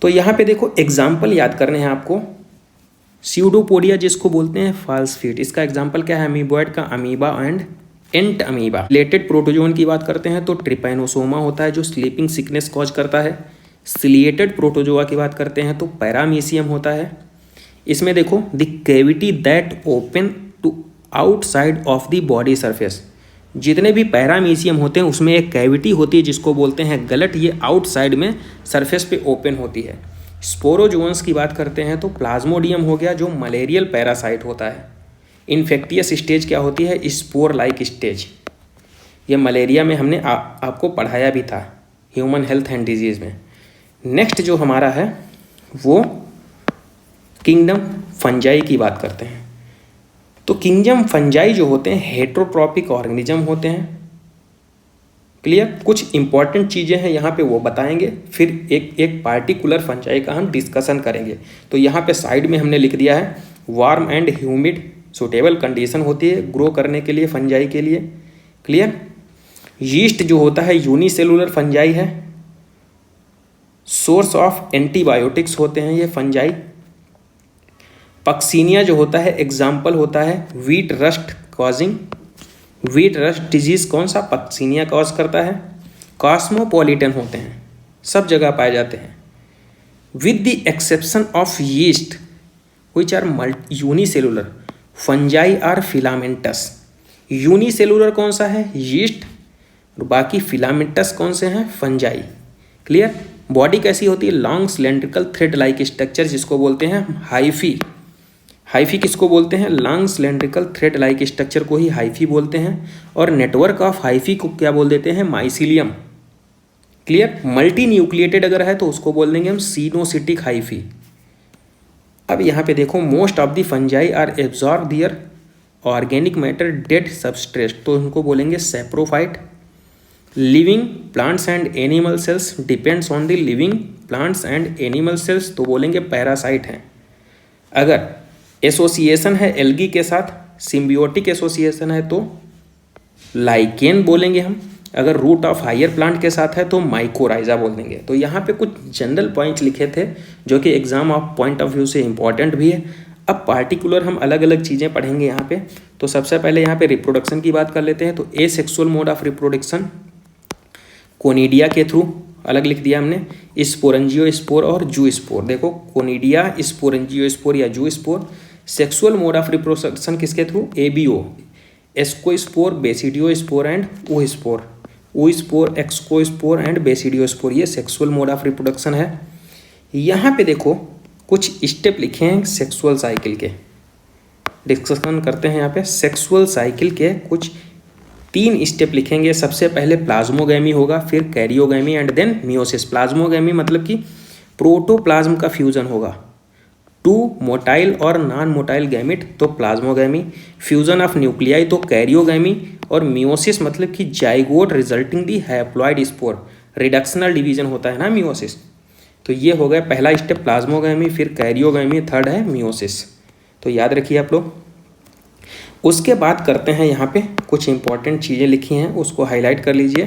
तो यहाँ पे देखो एग्जाम्पल याद करने हैं आपको। स्यूडोपोडिया जिसको बोलते हैं फॉल्स फीट, इसका एग्जाम्पल क्या है, अमीबॉइड का amoeba and ant amoeba. Related protozoan की बात करते हैं तो ट्रिपैनोसोमा होता है जो स्लीपिंग सिकनेस कॉज करता है। सिलिएटेड प्रोटोजोआ की बात करते हैं तो पैरामीशियम होता है। इसमें देखो the cavity that open to outside of the body surface. जितने भी पैरामीशियम होते हैं उसमें एक कैविटी होती है जिसको बोलते हैं गलट, ये आउटसाइड में सरफेस पे ओपन होती है। स्पोरोजोन्स की बात करते हैं तो प्लाज्मोडियम हो गया जो मलेरियल पैरासाइट होता है। इन्फेक्टियस स्टेज क्या होती है, स्पोर लाइक स्टेज। ये मलेरिया में हमने आपको पढ़ाया भी था ह्यूमन हेल्थ एंड डिजीज़ में। नेक्स्ट जो हमारा है वो किंगडम फंजाई की बात करते हैं। तो किंगडम फंजाई जो होते हैं हेट्रोट्रॉपिक ऑर्गेनिज्म होते हैं। क्लियर। कुछ इंपॉर्टेंट चीज़ें हैं यहाँ पे वो बताएंगे, फिर एक पार्टिकुलर फंजाई का हम डिस्कशन करेंगे। तो यहाँ पे साइड में हमने लिख दिया है warm and humid suitable condition होती है ग्रो करने के लिए फंजाई के लिए। क्लियर। यीस्ट जो होता है यूनिसेलुलर फंजाई है, सोर्स ऑफ एंटीबायोटिक्स होते हैं ये फंजाई। पक्सीनिया जो होता है एग्जाम्पल होता है wheat rust causing. Wheat rust disease कौन सा, पक्सीनिया कॉज करता है। कॉस्मोपॉलिटन होते हैं, सब जगह पाए जाते हैं। With the exception of yeast which are unicellular, fungi are filamentous. Unicellular कौन सा है, यीस्ट, और बाकी फिलामेंटस कौन से हैं, फंजाई। क्लियर। बॉडी कैसी होती है, long cylindrical thread like structure जिसको बोलते हैं हाइफी। हाइफी किसको बोलते हैं, long cylindrical thread like structure को ही हाइफी बोलते हैं, और नेटवर्क ऑफ हाइफी को क्या बोल देते हैं, माइसिलियम। क्लियर। मल्टी न्यूक्लिएटेड अगर है तो उसको बोल देंगे हम सीनोसिटिक हाइफी। अब यहाँ पे देखो most of the fungi are absorb their organic matter dead substrate तो उनको बोलेंगे saprophyte. Living plants and animal cells depends on the living plants and animal cells तो बोलेंगे पैरासाइट हैं। अगर एसोसिएशन है एल्गी के साथ, सिम्बियोटिक एसोसिएशन है तो लाइकेन बोलेंगे हम। अगर रूट ऑफ हायर प्लांट के साथ है तो माइकोराइजा बोल देंगे। तो यहाँ पे कुछ जनरल पॉइंट्स लिखे थे जो कि exam of point of view से इंपॉर्टेंट भी है। अब पार्टिकुलर हम अलग अलग चीज़ें पढ़ेंगे यहाँ पे। तो सबसे पहले यहाँ पे रिप्रोडक्शन की बात कर लेते हैं। तो asexual mode of reproduction conidia के थ्रू अलग लिख दिया हमने, स्पोरेंजियो स्पोर और जू स्पोर। देखो कोनिडिया, स्पोरेंजियो स्पोर या zoospore. Sexual mode of reproduction किसके थ्रू, एबीओ, ascospore, basidiospore and oospore. Oospore, ascospore and basidiospore, ये सेक्सुअल मोड ऑफ रिप्रोडक्शन है। यहाँ पे देखो कुछ स्टेप लिखे हैं सेक्सुअल साइकिल के, डिस्कशन करते हैं यहाँ पे। सेक्सुअल साइकिल के कुछ 3 स्टेप लिखेंगे। सबसे पहले प्लाज्मोगैमी होगा, फिर karyogamy and then meiosis. Plasmogamy मतलब कि प्रोटोप्लाज्म का फ्यूजन होगा, 2 मोटाइल और नॉन मोटाइल गैमिट तो प्लाज्मोगैमी, फ्यूजन ऑफ न्यूक्लियाई तो कैरियोगैमी, और मियोसिस मतलब कि zygote resulting the haploid spore, reductional division होता है ना मियोसिस। तो ये हो गया पहला स्टेप प्लाज्मोगैमी, फिर कैरियोगैमी, थर्ड है मियोसिस। तो याद रखिए आप लोग। उसके बाद करते हैं यहाँ पे कुछ इंपॉर्टेंट चीज़ें लिखी हैं, उसको हाईलाइट कर लीजिए।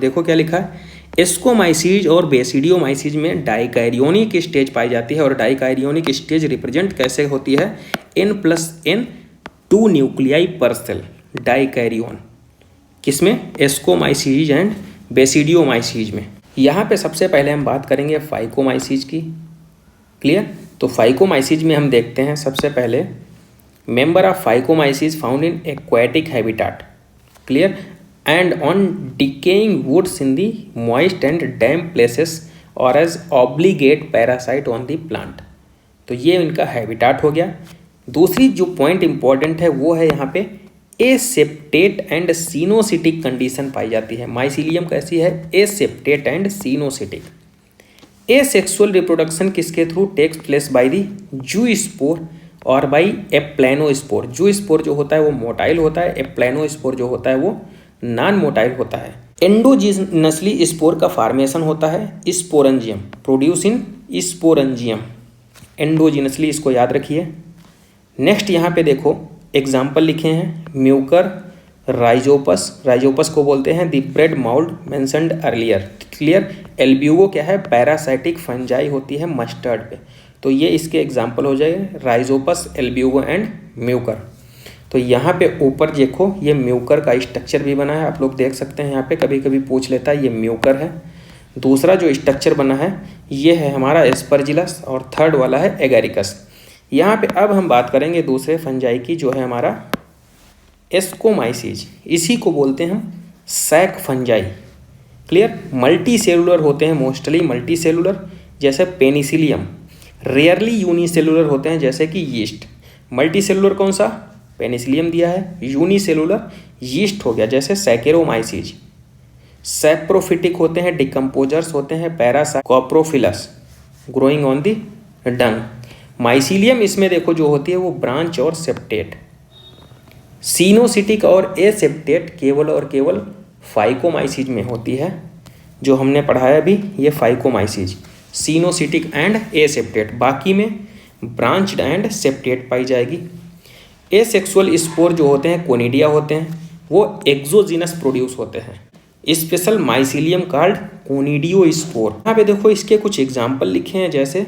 देखो क्या लिखा है, एस्कोमाइसीज और बेसिडियोमाइसीज में डाइकैरियोनिक स्टेज पाई जाती है। और डाइकैरियोनिक स्टेज रिप्रेजेंट कैसे होती है, N+N 2 न्यूक्लियाई पर सेल, डाइकैरियोन। किसमें, एस्कोमाइसीज एंड बेसिडियोमाइसीज में। यहाँ पे सबसे पहले हम बात करेंगे फाइकोमाइसीज की। क्लियर। तो फाइकोमाइसीज में हम देखते हैं सबसे पहले member of phycomycetes found in aquatic habitat. Clear. And on decaying woods in the moist and damp places और as obligate parasite on the plant. तो ये इनका हैबिटाट हो गया। दूसरी जो पॉइंट इंपॉर्टेंट है वो है यहाँ पे एसेप्टेट एंड सीनोसिटिक कंडीशन पाई जाती है। माइसीलियम कैसी है, aseptate and coenocytic. Asexual reproduction किसके through takes place by the zoospore और बाई एप्लेनोस्पोर। जू स्पोर जो होता है वो मोटाइल होता है, एप्लेनोस्पोर जो होता है वो नॉन मोटाइल होता है। एंडोजीनसली स्पोर का फॉर्मेशन होता है sporangium, produce in sporangium, endogenously, इसको याद रखिए। नेक्स्ट यहाँ पे देखो एग्जाम्पल लिखे हैं, म्यूकर, राइजोपस, राइजोपस को बोलते हैं the bread mould mentioned earlier. Clear. Albugo क्या है, पैरासाइटिक फंजाई होती है मस्टर्ड पे। तो ये इसके एग्जाम्पल हो जाएगा, राइजोपस, एल्ब्यूगो एंड म्यूकर। तो यहाँ पे ऊपर देखो ये म्यूकर का स्ट्रक्चर भी बना है, आप लोग देख सकते हैं। यहाँ पे कभी कभी पूछ लेता है, ये म्यूकर है। दूसरा जो स्ट्रक्चर बना है ये है हमारा एस्परजिलस और थर्ड वाला है एगेरिकस। यहाँ पे अब हम बात करेंगे दूसरे फंजाई की जो है हमारा एस्कोमाइसीज। इसी को बोलते हैं हम sac fungi. Clear. Multicellular होते हैं, मोस्टली मल्टी सेलुलर जैसे पेनिसिलियम, रेयरली यूनिसेलुलर होते हैं जैसे कि यीस्ट। मल्टी सेलुलर कौन सा, पेनिसिलियम दिया है। यूनिसेलुलर यीस्ट हो गया जैसे सैकेरोमाइसीज। सैप्रोफिटिक होते हैं, डिकम्पोजर्स होते हैं, parasite, coprophilous, growing on the dung. Mycelium इसमें देखो जो होती है वो ब्रांच और सेप्टेट। सीनोसिटिक और एसेप्टेट केवल और केवल फाइकोमाइसीज में होती है, जो हमने पढ़ाया अभी ये फाइकोमाइसीज, सीनोसिटिक एंड एसेप्टेट। बाकी में ब्रांच्ड एंड सेप्टेट पाई जाएगी। एसेक्सुअल स्पोर जो होते हैं कोनिडिया होते हैं, वो एक्सोजीनस प्रोड्यूस होते हैं। Special mycelium called conidiospore. यहाँ पे देखो इसके कुछ एग्जाम्पल लिखे हैं जैसे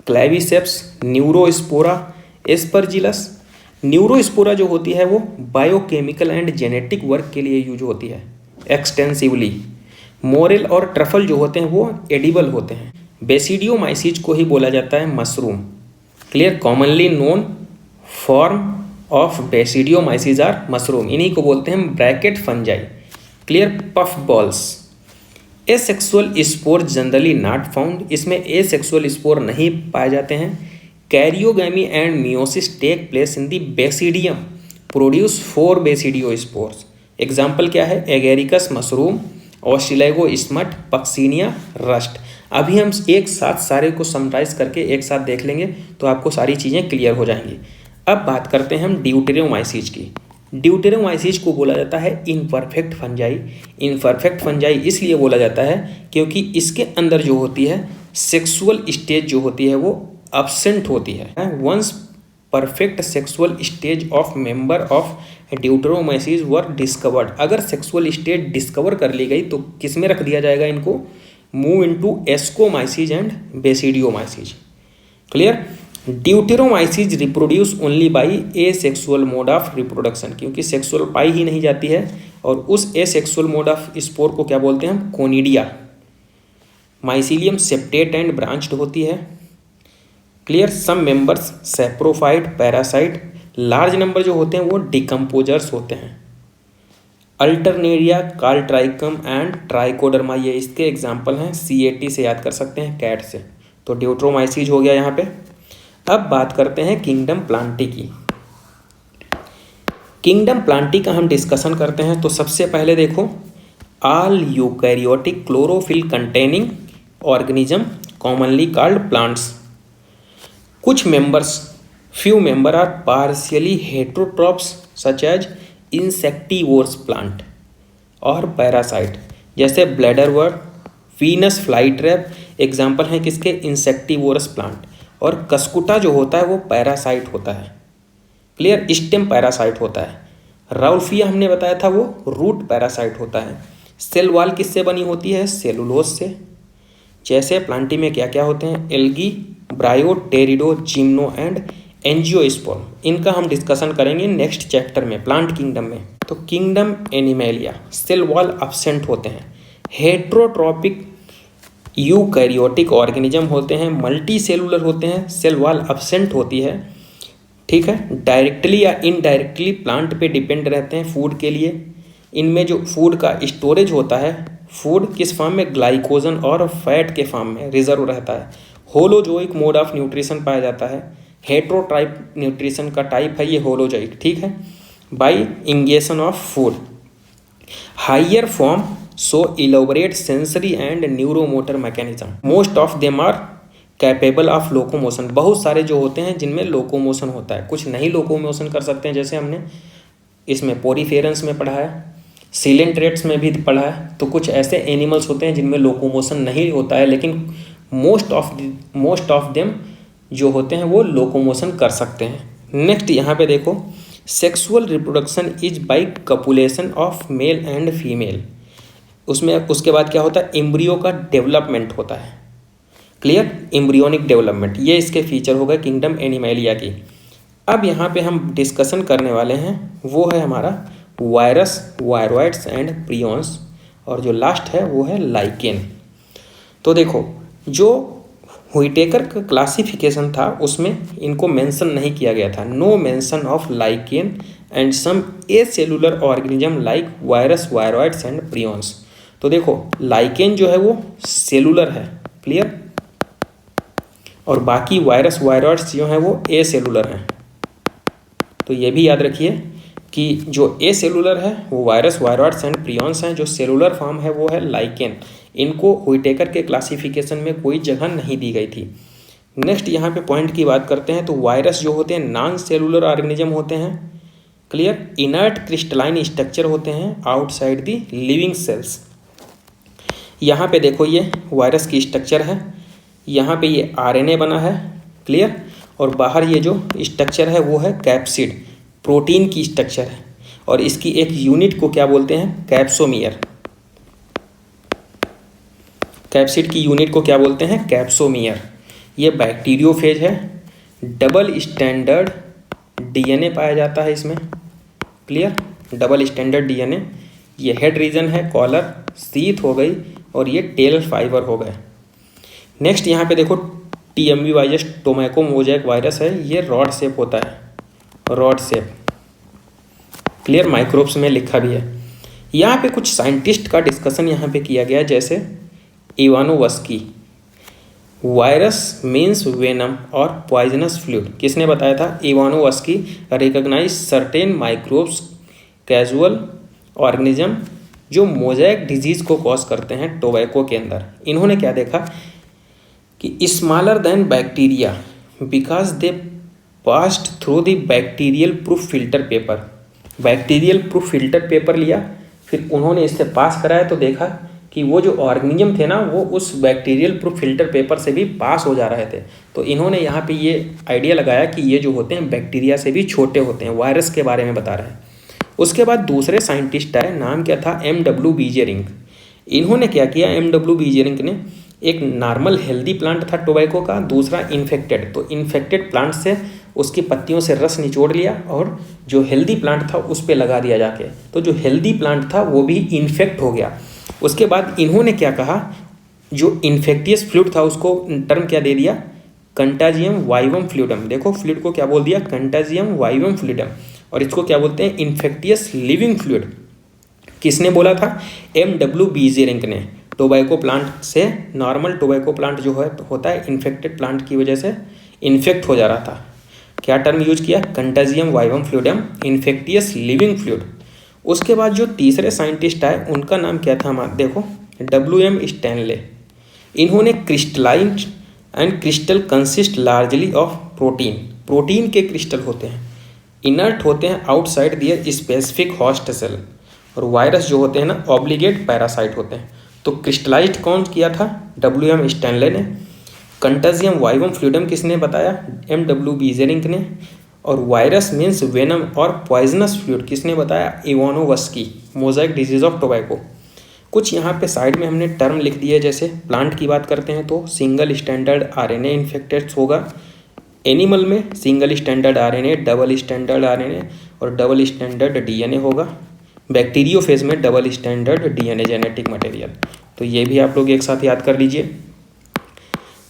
क्लेविसेप्स, न्यूरोस्पोरा, एस्परजिलस। न्यूरोस्पोरा जो होती है वो बायोकेमिकल एंड जेनेटिक वर्क के लिए यूज होती है एक्सटेंसिवली। मोरेल और ट्रफल जो होते हैं वो एडिबल होते हैं। बेसिडियोमाइसीज को ही बोला जाता है mushroom. Clear. Commonly known form of basidiomycetes are mushroom, इन्हीं को बोलते हैं bracket fungi. Clear. Puff balls. Asexual spore generally not found, इसमें एसेक्सुअल स्पोर नहीं पाए जाते हैं। Karyogamy and meiosis take place in the basidium, produce 4 basidiospores. Example क्या है, agaricus mushroom, ustilago smut, puccinia, rust. अभी हम एक साथ सारे को समराइज करके एक साथ देख लेंगे तो आपको सारी चीज़ें क्लियर हो जाएंगी। अब बात करते हैं हम ड्यूटेरोमाइसीज की। ड्यूटेरोमाइसीज को बोला जाता है इनपरफेक्ट फंजाई। इनपरफेक्ट फंजाई इसलिए बोला जाता है क्योंकि इसके अंदर जो होती है सेक्सुअल स्टेज जो होती है वो अब्सेंट होती है। Once perfect sexual stage of member of deuteromycetes were discovered, अगर सेक्सुअल स्टेज डिस्कवर कर ली गई तो किस में रख दिया जाएगा इनको, move into ascomycetes and basidiomycetes. Clear. Deuteromycetes reproduce only by asexual mode of reproduction, क्योंकि सेक्सुअल पाई ही नहीं जाती है और उस asexual mode of spore को क्या बोलते हैं हम, conidia. Mycelium septate and branched होती है। Clear. Some members saprophyte, parasite, large number जो होते हैं वो डिकम्पोजर्स होते हैं। अल्टरनेरिया, कार्लट्राइकम एंड ट्राइकोडर्मा, ये इसके एग्जाम्पल हैं। CAT से याद कर सकते हैं, कैट से। तो ड्यूटेरोमाइसीज हो गया यहाँ पे। अब बात करते हैं किंगडम प्लांटी की। किंगडम प्लांटी का हम डिस्कशन करते हैं तो सबसे पहले देखो, all eukaryotic chlorophyll containing organism commonly called plants. कुछ members, few member are partially heterotrophs such as insectivorous plant और पैरासाइट, जैसे bladder worm, Venus fly trap example हैं किसके, इंसेक्टिवोरस प्लांट। और कस्कुटा जो होता है वो पैरासाइट होता है। क्लियर। स्टेम पैरासाइट होता है। राउल्फिया हमने बताया था वो रूट पैरासाइट होता है। सेल वॉल किससे बनी होती है, सेलुलोज से। जैसे प्लांटी में क्या क्या होते हैं, एल्गी, ब्रायो, टेरिडो, जिम्नो एंड एंजियोस्पर्म। इनका हम डिस्कशन करेंगे नेक्स्ट चैप्टर में, प्लांट किंगडम में। तो किंगडम एनिमैलिया, सेल वॉल अब्सेंट होते हैं। हेट्रोट्रॉपिक यूकैरियोटिक ऑर्गेनिज्म होते हैं, मल्टी सेलुलर होते हैं, सेल वॉल अब्सेंट होती है। ठीक है। डायरेक्टली या इनडायरेक्टली प्लांट पे डिपेंड रहते हैं फूड के लिए। इनमें जो फूड का स्टोरेज होता है, फूड किस फॉर्म में, ग्लाइकोजन और फैट के फॉर्म में रिजर्व रहता है। होलोजोइक मोड ऑफ न्यूट्रिशन पाया जाता है। हेट्रोटाइप न्यूट्रिशन का टाइप है ये होलोजोइक। ठीक है। By ingestion of food. Higher form so elaborate sensory and neuromotor mechanism. Most of them are capable of locomotion. बहुत सारे जो होते हैं जिनमें लोकोमोशन होता है, कुछ नहीं लोकोमोशन कर सकते हैं, जैसे हमने इसमें पोरीफेरेंस में पढ़ा है, सिलेंट्रेट्स में भी पढ़ा है। तो कुछ ऐसे एनिमल्स होते हैं जिनमें लोकोमोशन नहीं होता है, लेकिन मोस्ट ऑफ देम जो होते हैं वो लोकोमोशन कर सकते हैं। नेक्स्ट यहाँ पे देखो, sexual reproduction is by copulation of male and female. उसमें उसके बाद क्या होता है, एम्ब्रियो का डेवलपमेंट होता है। क्लियर। एम्ब्रियोनिक डेवलपमेंट, ये इसके फीचर हो गए किंगडम एनिमैलिया की। अब यहाँ पे हम डिस्कशन करने वाले हैं वो है हमारा वायरस, वायरॉइड्स एंड प्रियॉन्स, और जो लास्ट है वो है लाइकेन। तो देखो, जो व्हिटेकर का क्लासिफिकेशन था उसमें इनको मेंशन नहीं किया गया था। No mention of lichen and some acellular organism like virus, viroids and prions. तो देखो, लाइकेन जो है वो सेलुलर है। क्लियर। और बाकी वायरस, वायरॉइड्स जो हैं वो ए सेलुलर हैं। तो ये भी याद रखिए कि जो ए सेलुलर है वो वायरस, वायरॉइड्स एंड प्रियॉन्स हैं। जो सेलुलर फॉर्म है वो है लाइकेन। इनको व्हिटेकर के क्लासिफिकेशन में कोई जगह नहीं दी गई थी। नेक्स्ट यहाँ पे पॉइंट की बात करते हैं तो वायरस जो होते हैं नॉन सेलुलर ऑर्गेनिज्म होते हैं। क्लियर। इनर्ट क्रिस्टलाइन स्ट्रक्चर होते हैं आउटसाइड द लिविंग सेल्स। यहाँ पे देखो, ये वायरस की स्ट्रक्चर है। यहाँ पे ये RNA बना है। क्लियर। और बाहर ये जो स्ट्रक्चर है वो है कैप्सिड, प्रोटीन की स्ट्रक्चर है। और इसकी एक यूनिट को क्या बोलते हैं, कैप्सोमियर। कैप्सिड की यूनिट को क्या बोलते हैं, कैप्सोमियर। ये बैक्टीरियोफेज है। डबल स्टैंडर्ड DNA पाया जाता है इसमें। क्लियर। Double standard DNA। ये हेड रीजन है, कॉलर, सीथ हो गई, और ये टेल फाइबर हो गए। नेक्स्ट यहाँ पे देखो, TMV वाइरस, टोमैको मोजैक वायरस है। ये रॉड शेप होता है, रॉड शेप। क्लियर। माइक्रोब्स में लिखा भी है। यहाँ पे कुछ साइंटिस्ट का डिस्कशन यहाँ पे किया गया, जैसे इवानोवस्की। वायरस मीन्स वेनम और पॉइजनस फ्लूइड, किसने बताया था, Ivanowsky. Recognise certain microbes causal organism जो मोजैक डिजीज को कॉज करते हैं टोबैको के अंदर। इन्होंने क्या देखा कि smaller than bacteria because they passed through the bacterial proof filter paper. Bacterial proof filter paper लिया, फिर उन्होंने इससे पास कराया तो देखा कि वो जो ऑर्गेनिज्म थे ना वो उस बैक्टीरियल प्रूफ फिल्टर पेपर से भी पास हो जा रहे थे। तो इन्होंने यहाँ पे ये आइडिया लगाया कि ये जो होते हैं बैक्टीरिया से भी छोटे होते हैं, वायरस के बारे में बता रहे हैं। उसके बाद दूसरे साइंटिस्ट आए, नाम क्या था, M.W. बीजेरिंग। इन्होंने क्या किया, M.W. बीजेरिंग ने एक नॉर्मल हेल्दी प्लांट था टोबैको का, दूसरा इन्फेक्टेड, तो इन्फेक्टेड प्लांट से उसकी पत्तियों से रस निचोड़ लिया और जो हेल्दी प्लांट था उस पर लगा दिया जाके, तो जो हेल्दी प्लांट था वो भी इन्फेक्ट हो गया। उसके बाद इन्होंने क्या कहा, जो इन्फेक्टियस फ्लूइड था उसको टर्म क्या दे दिया, कंटाजियम वाइवम फ्लूइडम। देखो फ्लूइड को क्या बोल दिया, कंटाजियम वाइवम फ्लूइडम, और इसको क्या बोलते हैं, इन्फेक्टियस लिविंग फ्लूइड। किसने बोला था, M.W. बीजेरिंग ने। टोबैको प्लांट से, नॉर्मल टोबैको प्लांट जो है होता है इन्फेक्टेड प्लांट की वजह से इन्फेक्ट हो जा रहा था, क्या टर्म यूज किया, कंटाजियम vivum fluidum, infectious living fluid. उसके बाद जो तीसरे साइंटिस्ट आए उनका नाम क्या था, देखो W.M. स्टैनले। इन्होंने crystalline and crystal consist largely of protein, protein के क्रिस्टल होते हैं, इनर्ट होते हैं आउटसाइड दियर स्पेसिफिक होस्ट सेल, और वायरस जो होते हैं ना ऑब्लिगेट पैरासाइट होते हैं। तो क्रिस्टलाइज्ड कौन किया था, W.M. स्टैनले ने। कंटाजियम वाइवम फ्लूइडम किसने बताया, M.W. बीजेरिंग ने। और वायरस मीन्स वेनम और पॉइजनस फ्लूइड किसने बताया, Ivanovsky, mosaic disease of tobacco. कुछ यहाँ पे साइड में हमने टर्म लिख दिए, जैसे प्लांट की बात करते हैं तो सिंगल स्टैंडर्ड RNA इन्फेक्टेड होगा, एनिमल में single standard RNA, double standard RNA और डबल स्टैंडर्ड DNA होगा, बैक्टीरियोफेज में double standard DNA genetic material. तो ये भी आप लोग एक साथ याद कर लीजिए।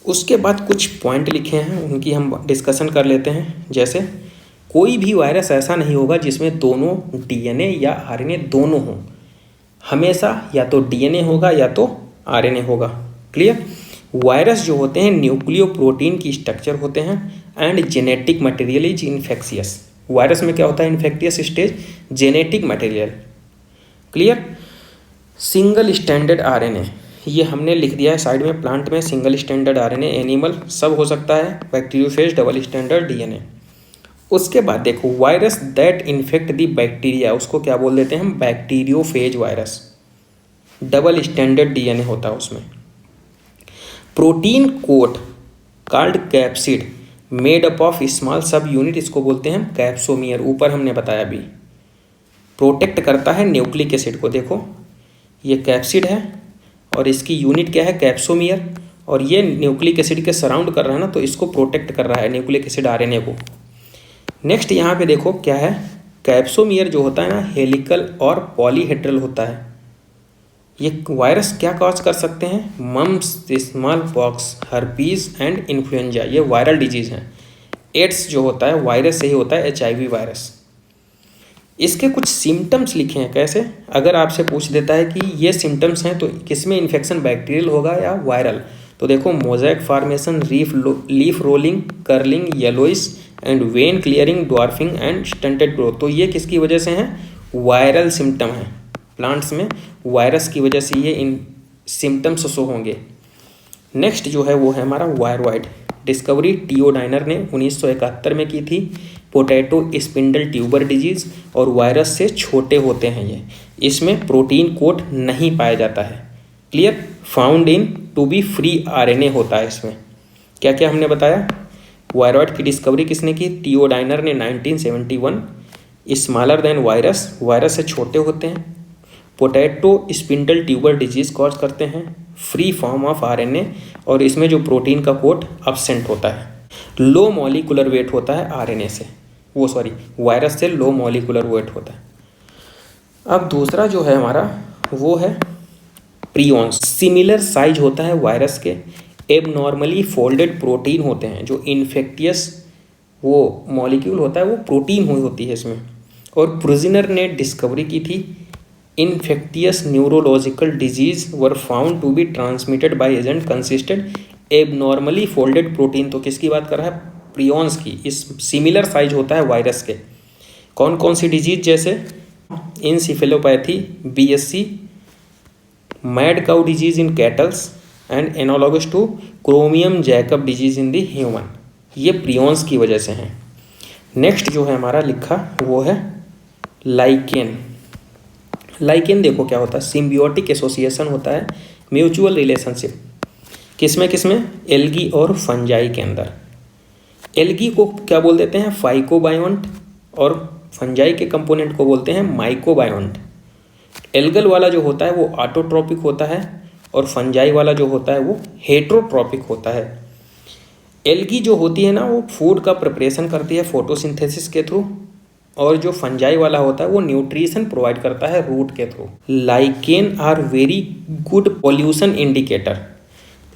उसके बाद कुछ पॉइंट लिखे हैं उनकी हम डिस्कशन कर लेते हैं। जैसे कोई भी वायरस ऐसा नहीं होगा जिसमें दोनों DNA या RNA दोनों हों, हमेशा या तो DNA होगा या तो RNA होगा। क्लियर। वायरस जो होते हैं न्यूक्लियो प्रोटीन की स्ट्रक्चर होते हैं and genetic material is infectious. Virus में क्या होता है, infectious stage, genetic material. Clear. Single standard RNA ये हमने लिख दिया है साइड में, प्लांट में सिंगल स्टैंडर्ड RNA, एनिमल सब हो सकता है, बैक्टीरियोफेज डबल स्टैंडर्ड DNA। उसके बाद देखो virus that infect the bacteria, उसको क्या बोल देते हैं हम, bacteriophage virus, double standard DNA होता है उसमें। Protein coat called capsid made up of small subunit, इसको बोलते हैं हम कैप्सोमियर, ऊपर हमने बताया भी, प्रोटेक्ट करता है न्यूक्लिक एसिड को। देखो ये कैप्सिड है और इसकी यूनिट क्या है, कैप्सोमियर, और ये न्यूक्लिक एसिड के सराउंड कर रहा है ना, तो इसको प्रोटेक्ट कर रहा है न्यूक्लिक एसिड RNA को। नेक्स्ट यहाँ पे देखो क्या है, कैप्सोमियर जो होता है ना हेलिकल और पॉलीहेड्रल होता है। ये वायरस क्या कॉज कर सकते हैं, mumps, smallpox, herpes and influenza, ये वायरल डिजीज हैं। एड्स जो होता है वायरस से ही होता है, HIV वायरस। इसके कुछ सिम्टम्स लिखे हैं, कैसे, अगर आपसे पूछ देता है कि ये सिम्टम्स हैं तो किसमें इन्फेक्शन बैक्टीरियल होगा या वायरल, तो देखो mosaic formation, leaf rolling, curling, yellowish and when clearing, dwarfing and stunted growth. तो ये किसकी वजह से हैं, वायरल सिम्टम हैं, प्लांट्स में वायरस की वजह से ये इन सिम्टम्स शो होंगे। नेक्स्ट जो है वो है हमारा वायरॉइड। डिस्कवरी टियोडाइनर ने 1971 में की थी। पोटैटो स्पिंडल ट्यूबर डिजीज़, और वायरस से छोटे होते हैं ये, इसमें प्रोटीन कोट नहीं पाया जाता है। Clear. Found in to be free RNA होता है इसमें। क्या क्या हमने बताया, वायरॉइड की डिस्कवरी किसने की, टियोडाइनर ने 1971। स्मॉलर देन वायरस, वायरस से छोटे होते हैं। Potato spindle tuber disease cause करते हैं। फ्री फॉर्म ऑफ RNA, और इसमें जो प्रोटीन का कोट अब्सेंट होता है। लो मॉलिकुलर वेट होता है RNA से, वायरस से लो मॉलिकुलर वेट होता है। अब दूसरा जो है हमारा वो है प्रियॉन्स। सिमिलर साइज होता है वायरस के, एबनॉर्मली फोल्डेड प्रोटीन होते हैं। जो इन्फेक्टियस वो मॉलिक्यूल होता है वो प्रोटीन हुई होती है इसमें। और प्रोजिनर ने डिस्कवरी की थी, infectious neurological disease were found to be transmitted by agent consisted abnormally folded protein. तो किसकी बात कर रहा है, प्रियॉन्स की। इस सिमिलर साइज होता है वायरस के। कौन कौन सी डिजीज, जैसे encephalopathy, BSC, mad cow disease in kettles and analogous two chromium Jacob disease in the human, ये प्रियॉन्स की वजह से हैं। नेक्स्ट जो है हमारा लिखा वो है लाइकेन। लाइकेन देखो क्या होता है, सिम्बियोटिक एसोसिएशन होता है, म्यूचुअल रिलेशनशिप किसमें किसमें, एल्गी और फंजाई के अंदर। एल्गी को क्या बोल देते हैं, फाइकोबायोन्ट, और फंजाई के कंपोनेंट को बोलते हैं माइकोबायोन्ट। एल्गल वाला जो होता है वो ऑटोट्रॉपिक होता है और फंजाई वाला जो होता है वो हेट्रोट्रॉपिक होता है। एल्गी जो होती है ना वो फूड का प्रिपरेशन करती है फोटोसिंथेसिस के थ्रू, और जो फंजाई वाला होता है वो न्यूट्रिशन प्रोवाइड करता है रूट के through. Lichen are very good pollution indicator,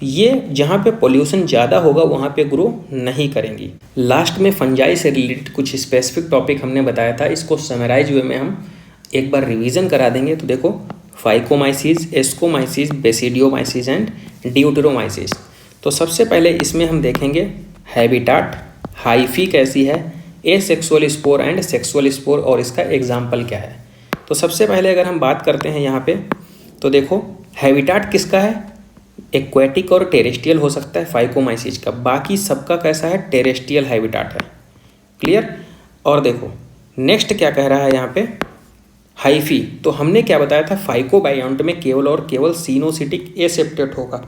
ये जहाँ पे पॉल्यूशन ज़्यादा होगा वहाँ पे ग्रो नहीं करेंगी। लास्ट में फंजाई से रिलेटेड कुछ स्पेसिफिक टॉपिक हमने बताया था, इसको समराइज वे में हम एक बार रिवीजन करा देंगे। तो देखो, फाइकोमाइसिस, एस्कोमाइसिस, बेसिडियोमाइसिस एंड ड्यूटेरोमाइसिस। तो सबसे पहले इसमें हम देखेंगे हैबिटाट, हाइफी कैसी है, asexual spore and sexual spore, और इसका एग्जाम्पल क्या है। तो सबसे पहले अगर हम बात करते हैं यहाँ पे, तो देखो हैबिटाट किसका है, एक्वेटिक और टेरेस्ट्रियल हो सकता है फाइकोमाइसिस का, बाकी सबका कैसा है, टेरेस्ट्रियल हैबिटाट है। क्लियर। और देखो नेक्स्ट क्या कह रहा है यहाँ पे, हाइफी। तो हमने क्या बताया था, फाइकोबायोन्ट में केवल और केवल सिनोसिटिक एसेप्टेट होगा,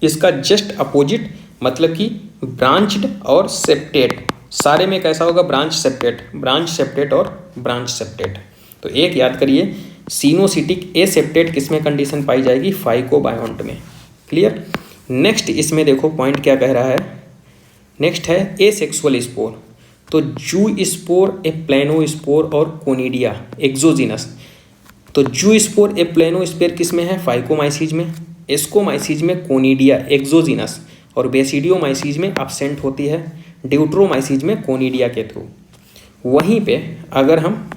इसका जस्ट अपोजिट मतलब कि ब्रांच्ड और सेप्टेट, सारे में कैसा होगा, ब्रांच सेप्टेट, ब्रांच सेप्टेट और ब्रांच सेप्टेट। तो एक याद करिए, सिनोसिटिक एसेप्टेट किसमें कंडीशन पाई जाएगी, फाइकोबायोन्ट में। क्लियर। नेक्स्ट इसमें देखो पॉइंट क्या कह रहा है, नेक्स्ट है एसेक्सुअल स्पोर। तो जू स्पोर, ए प्लेनो स्पोर और कोनिडिया एक्सोजिनस। तो जू स्पोर, ए प्लेनो स्पोर किसमें है, फाइकोमाइसिस में, एस्कोमाइसिस में कोनिडिया एक्सोजिनस, और बेसिडियोमाइसिस में अब्सेंट होती है, ड्यूटेरोमाइसिस में कोनिडिया के थ्रू। वहीं पे अगर हम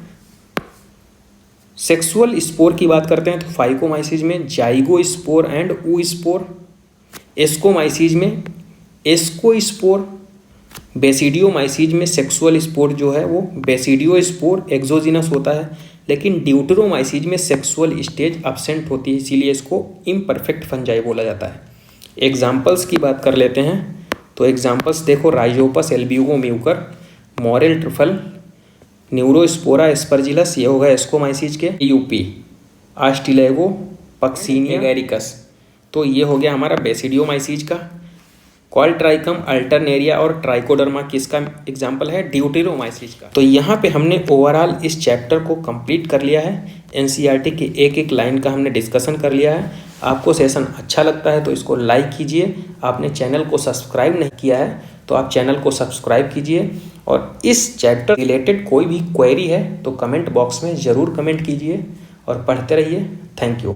सेक्सुअल स्पोर की बात करते हैं तो फाइकोमाइसिस में जाइगो स्पोर एंड ऊ स्पोर, एस्कोमाइसिस में एस्को स्पोर, बेसिडियोमाइसिस में सेक्सुअल स्पोर जो है वो बेसिडियो स्पोर एक्सोजिनस होता है, लेकिन ड्यूटेरोमाइसिस में सेक्सुअल स्टेज अब्सेंट होती है, इसीलिए इसको इम्परफेक्ट फंजाई बोला जाता है। एग्जाम्पल्स की बात कर लेते हैं, तो एग्जाम्पल्स देखो, Rhizopus Albugo Mucor, Morell truffle, Neurospora Aspergillus, ये होगा एस्कोमाइसिस के, यूपी आस्टिलेगो पक्सिनिया एगेरिकस, तो ये हो गया हमारा बेसिडियोमाइसिस का। क्वाल्ट्राइकम अल्टरनेरिया और ट्राइकोडर्मा किसका एग्जाम्पल है, ड्यूटेरोमाइसिस का। तो यहाँ पे हमने ओवरऑल इस चैप्टर को कंप्लीट कर लिया है, एनसीईआरटी की एक एक लाइन का हमने डिस्कशन कर लिया है। आपको सेशन अच्छा लगता है तो इसको लाइक कीजिए, आपने चैनल को सब्सक्राइब नहीं किया है तो आप चैनल को सब्सक्राइब कीजिए, और इस चैप्टर रिलेटेड कोई भी क्वेरी है तो कमेंट बॉक्स में ज़रूर कमेंट कीजिए और पढ़ते रहिए। Thank you.